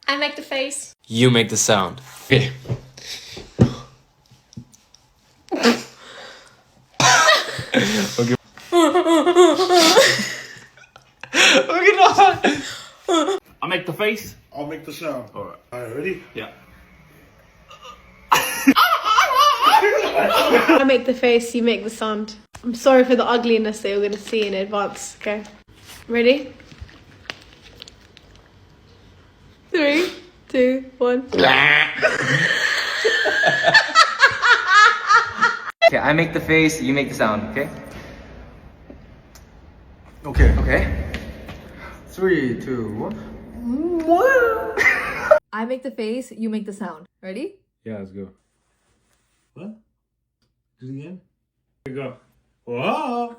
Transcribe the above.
I make the face. You make the sound. Okay. Okay. I make the face. I'll make the sound. Alright. Alright, ready? Yeah. I make the face, you make the sound. I'm sorry for the ugliness that you're going to see in advance. Okay. Ready? 3, 2, 1. Okay, I make the face, you make the sound, okay? Okay. Okay. 3, 2, 1. I make the face, you make the sound. Ready? Yeah, let's go. What? Do it again? Here we go. Whoa!